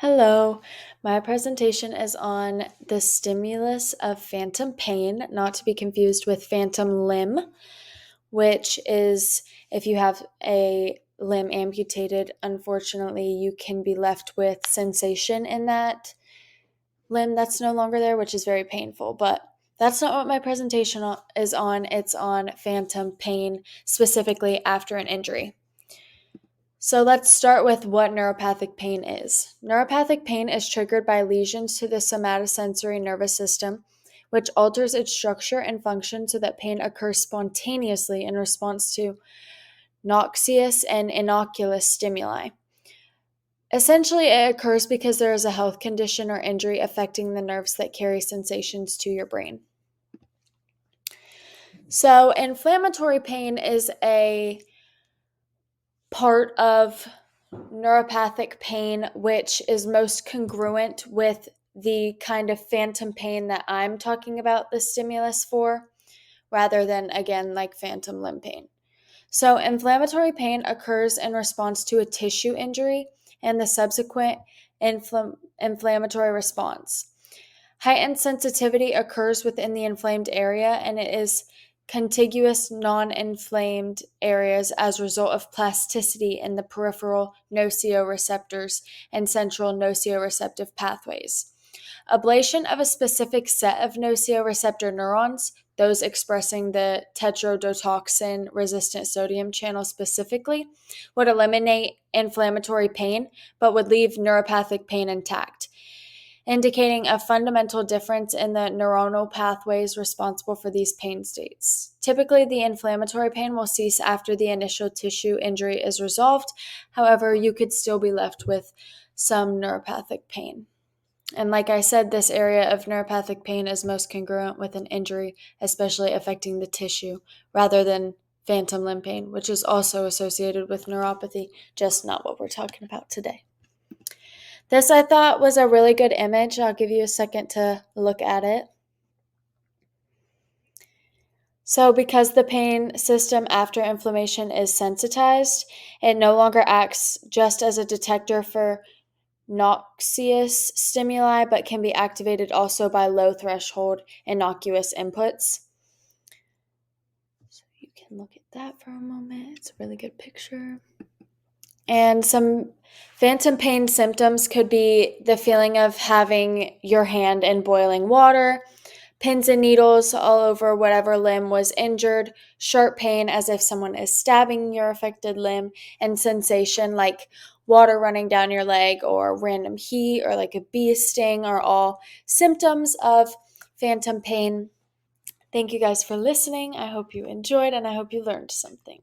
Hello, my presentation is on the stimulus of phantom pain, not to be confused with phantom limb, which is if you have a limb amputated, unfortunately, you can be left with sensation in that limb that's no longer there, which is very painful. But that's not what my presentation is on. It's on phantom pain, specifically after an injury. So let's start with what neuropathic pain is. Neuropathic pain is triggered by lesions to the somatosensory nervous system, which alters its structure and function so that pain occurs spontaneously in response to noxious and innocuous stimuli. Essentially, it occurs because there is a health condition or injury affecting the nerves that carry sensations to your brain. So, inflammatory pain is a part of neuropathic pain, which is most congruent with the kind of phantom pain that I'm talking about the stimulus for, rather than, again, like phantom limb pain. So, inflammatory pain occurs in response to a tissue injury and the subsequent inflammatory response. Heightened sensitivity occurs within the inflamed area, and it is contiguous non-inflamed areas as a result of plasticity in the peripheral nociceptors and central nociceptive pathways. Ablation of a specific set of nociceptor neurons, those expressing the tetrodotoxin-resistant sodium channel specifically, would eliminate inflammatory pain but would leave neuropathic pain intact, indicating a fundamental difference in the neuronal pathways responsible for these pain states. Typically, the inflammatory pain will cease after the initial tissue injury is resolved. However, you could still be left with some neuropathic pain. And like I said, this area of neuropathic pain is most congruent with an injury, especially affecting the tissue, rather than phantom limb pain, which is also associated with neuropathy, just not what we're talking about today. This I thought was a really good image. I'll give you a second to look at it. So because the pain system after inflammation is sensitized, it no longer acts just as a detector for noxious stimuli, but can be activated also by low threshold innocuous inputs. So you can look at that for a moment. It's a really good picture. And some phantom pain symptoms could be the feeling of having your hand in boiling water, pins and needles all over whatever limb was injured, sharp pain as if someone is stabbing your affected limb, and sensation like water running down your leg or random heat or like a bee sting are all symptoms of phantom pain. Thank you guys for listening. I hope you enjoyed and I hope you learned something.